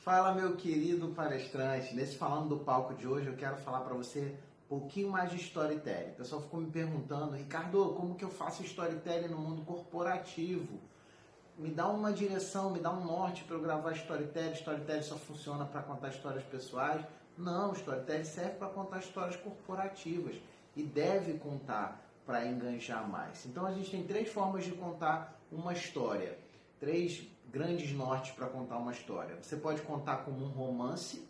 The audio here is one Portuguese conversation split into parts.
Fala, meu querido palestrante. Nesse Falando do Palco de hoje, eu quero falar para você um pouquinho mais de storytelling. O pessoal ficou me perguntando, Ricardo, como que eu faço storytelling no mundo corporativo? Me dá uma direção, me dá um norte para eu gravar storytelling. Storytelling só funciona para contar histórias pessoais? Não, storytelling serve para contar histórias corporativas e deve contar para enganjar mais. Então a gente tem três formas de contar uma história, três grandes nortes para contar uma história. Você pode contar como um romance,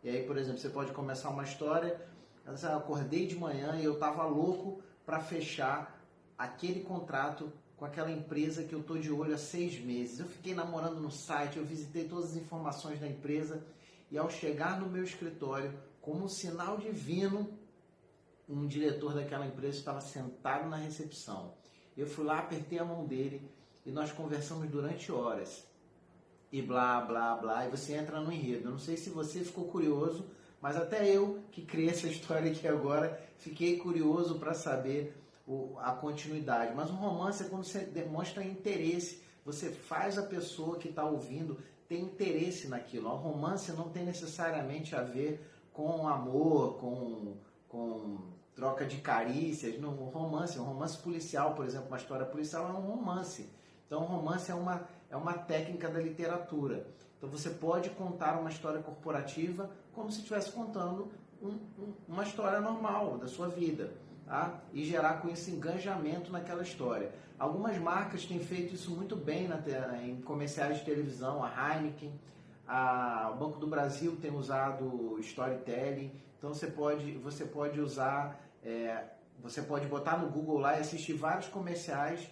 e aí, por exemplo, você pode começar uma história, eu acordei de manhã e eu estava louco para fechar aquele contrato com aquela empresa que eu estou de olho há 6 meses. Eu fiquei namorando no site, eu visitei todas as informações da empresa e ao chegar no meu escritório, como um sinal divino, um diretor daquela empresa estava sentado na recepção. Eu fui lá, apertei a mão dele e nós conversamos durante horas. E blá, blá, blá, e você entra no enredo. Eu não sei se você ficou curioso, mas até eu, que criei essa história aqui agora, fiquei curioso para saber a continuidade. Mas um romance é quando você demonstra interesse, você faz a pessoa que está ouvindo ter interesse naquilo. O romance não tem necessariamente a ver com amor, com troca de carícias. Um romance policial, por exemplo, uma história policial é um romance. Então, o romance é uma técnica da literatura. Então, você pode contar uma história corporativa como se estivesse contando uma história normal da sua vida, tá? E gerar com isso engajamento naquela história. Algumas marcas têm feito isso muito bem em comerciais de televisão, a Heineken, o Banco do Brasil tem usado storytelling. Então, você pode usar, você pode botar no Google lá e assistir vários comerciais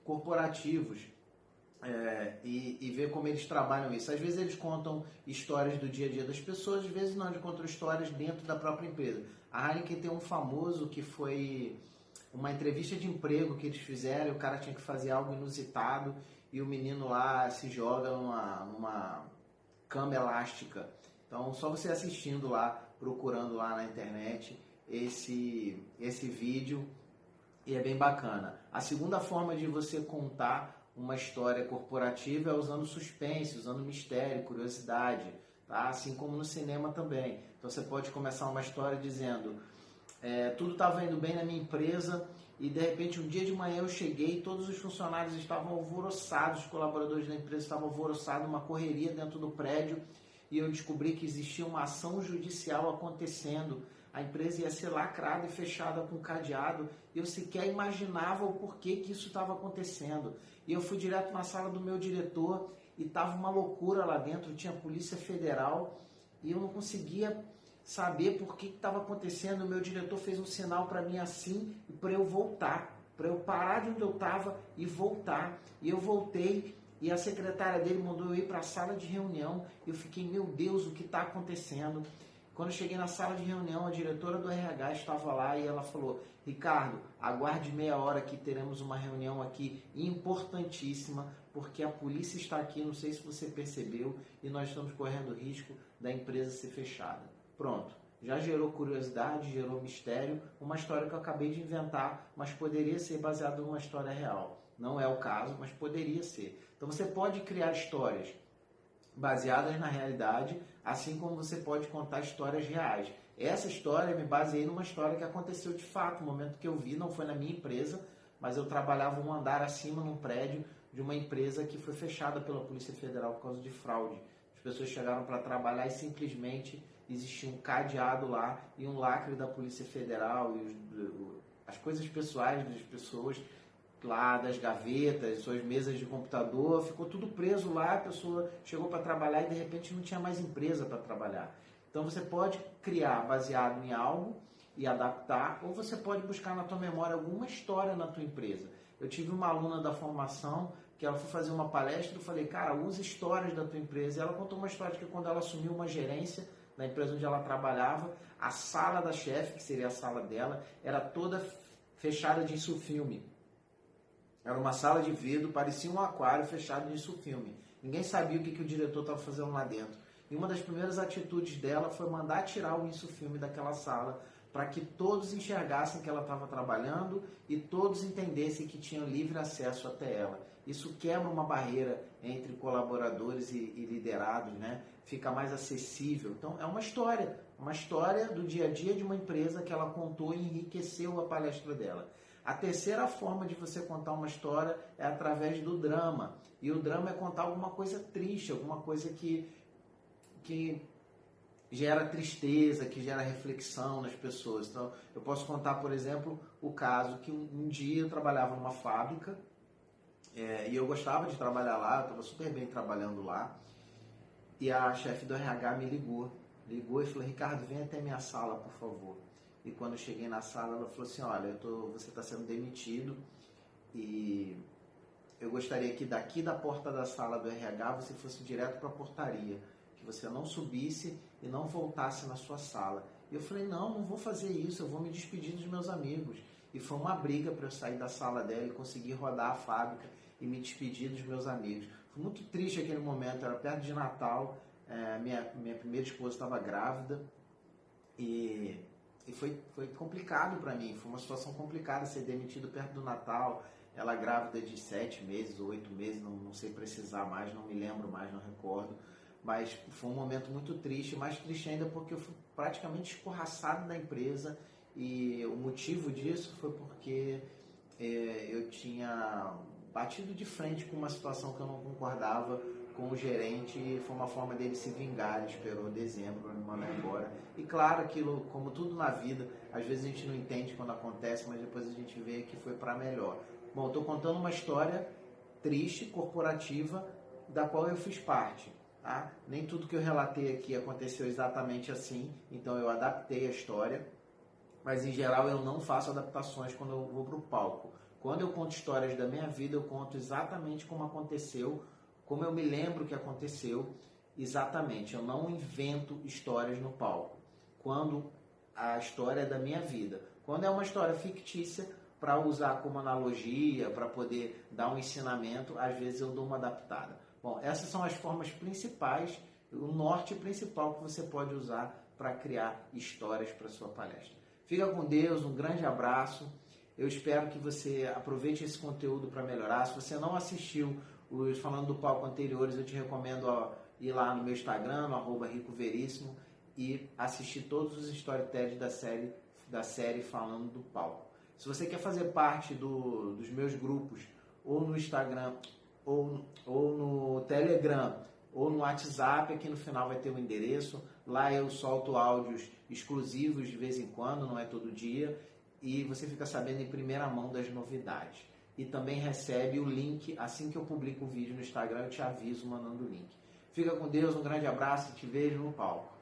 corporativos e ver como eles trabalham isso. Às vezes eles contam histórias do dia a dia das pessoas, às vezes não, eles contam histórias dentro da própria empresa. A Heineken tem um famoso que foi uma entrevista de emprego que eles fizeram, e o cara tinha que fazer algo inusitado e o menino lá se joga numa cama elástica. Então, só você assistindo lá, procurando lá na internet esse vídeo, e é bem bacana. A segunda forma de você contar uma história corporativa é usando suspense, usando mistério, curiosidade, tá? Assim como no cinema também. Então você pode começar uma história dizendo tudo estava indo bem na minha empresa e de repente um dia de manhã eu cheguei, todos os funcionários estavam alvoroçados, os colaboradores da empresa estavam alvoroçados, uma correria dentro do prédio, e eu descobri que existia uma ação judicial acontecendo. A empresa ia ser lacrada e fechada com cadeado, e eu sequer imaginava o porquê que isso estava acontecendo. E eu fui direto na sala do meu diretor e estava uma loucura lá dentro, tinha Polícia Federal e eu não conseguia saber por que estava acontecendo. O meu diretor fez um sinal para mim assim, para eu voltar, para eu parar de onde eu estava e voltar. E eu voltei e a secretária dele mandou eu ir para a sala de reunião. Eu fiquei, meu Deus, o que está acontecendo? Quando eu cheguei na sala de reunião, a diretora do RH estava lá e ela falou: Ricardo, aguarde meia hora que teremos uma reunião aqui importantíssima, porque a polícia está aqui, não sei se você percebeu, e nós estamos correndo risco da empresa ser fechada. Pronto, já gerou curiosidade, gerou mistério, uma história que eu acabei de inventar, mas poderia ser baseada numa história real. Não é o caso, mas poderia ser. Então você pode criar histórias baseadas na realidade, assim como você pode contar histórias reais. Essa história, eu me baseei numa história que aconteceu de fato, no momento que eu vi, não foi na minha empresa, mas eu trabalhava um andar acima num prédio de uma empresa que foi fechada pela Polícia Federal por causa de fraude. As pessoas chegaram para trabalhar e simplesmente existia um cadeado lá e um lacre da Polícia Federal e as coisas pessoais das pessoas lá, das gavetas, suas mesas de computador, ficou tudo preso lá, a pessoa chegou para trabalhar e de repente não tinha mais empresa para trabalhar. Então você pode criar baseado em algo e adaptar, ou você pode buscar na tua memória alguma história na tua empresa. Eu tive uma aluna da formação que ela foi fazer uma palestra, eu falei, cara, use histórias da tua empresa. E ela contou uma história de que quando ela assumiu uma gerência na empresa onde ela trabalhava, a sala da chefe, que seria a sala dela, era toda fechada de insufilme. Era uma sala de vidro, parecia um aquário fechado de insufilme. Ninguém sabia o que o diretor estava fazendo lá dentro. E uma das primeiras atitudes dela foi mandar tirar o insufilme daquela sala para que todos enxergassem que ela estava trabalhando e todos entendessem que tinham livre acesso até ela. Isso quebra uma barreira entre colaboradores e liderados, né? Fica mais acessível. Então, é uma história do dia a dia de uma empresa que ela contou e enriqueceu a palestra dela. A terceira forma de você contar uma história é através do drama. E o drama é contar alguma coisa triste, alguma coisa que gera tristeza, que gera reflexão nas pessoas. Então, eu posso contar, por exemplo, o caso que um dia eu trabalhava numa fábrica e eu gostava de trabalhar lá, eu estava super bem trabalhando lá, e a chefe do RH me ligou e falou: Ricardo, vem até minha sala, por favor. E quando eu cheguei na sala, ela falou assim: olha, você está sendo demitido e eu gostaria que daqui da porta da sala do RH você fosse direto para a portaria, que você não subisse e não voltasse na sua sala. E eu falei: não vou fazer isso, eu vou me despedir dos meus amigos. E foi uma briga para eu sair da sala dela e conseguir rodar a fábrica e me despedir dos meus amigos. Foi muito triste aquele momento, era perto de Natal, minha primeira esposa estava grávida e foi complicado para mim, foi uma situação complicada ser demitido perto do Natal, ela grávida de 7 meses ou 8 meses, não sei precisar mais, não me lembro mais, não recordo, mas foi um momento muito triste, mais triste ainda porque eu fui praticamente escorraçado da empresa e o motivo disso foi porque eu tinha batido de frente com uma situação que eu não concordava com o gerente e foi uma forma dele se vingar, ele esperou dezembro para me mandar embora. E claro, aquilo, como tudo na vida, às vezes a gente não entende quando acontece, mas depois a gente vê que foi para melhor. Bom, estou contando uma história triste, corporativa, da qual eu fiz parte. Tá? Nem tudo que eu relatei aqui aconteceu exatamente assim, então eu adaptei a história, mas em geral eu não faço adaptações quando eu vou para o palco. Quando eu conto histórias da minha vida, eu conto exatamente como aconteceu, como eu me lembro que aconteceu, exatamente. Eu não invento histórias no palco. Quando a história é da minha vida. Quando é uma história fictícia, para usar como analogia, para poder dar um ensinamento, às vezes eu dou uma adaptada. Bom, essas são as formas principais, o norte principal que você pode usar para criar histórias para sua palestra. Fica com Deus, um grande abraço. Eu espero que você aproveite esse conteúdo para melhorar. Se você não assistiu os Falando do Palco anteriores, eu te recomendo ir lá no meu Instagram, no @ricoveríssimo, e assistir todos os storytellers da série Falando do Palco. Se você quer fazer parte dos meus grupos, ou no Instagram, ou no Telegram, ou no WhatsApp, aqui no final vai ter o endereço. Lá eu solto áudios exclusivos de vez em quando, não é todo dia, e você fica sabendo em primeira mão das novidades. E também recebe o link, assim que eu publico o vídeo no Instagram, eu te aviso mandando o link. Fica com Deus, um grande abraço e te vejo no palco.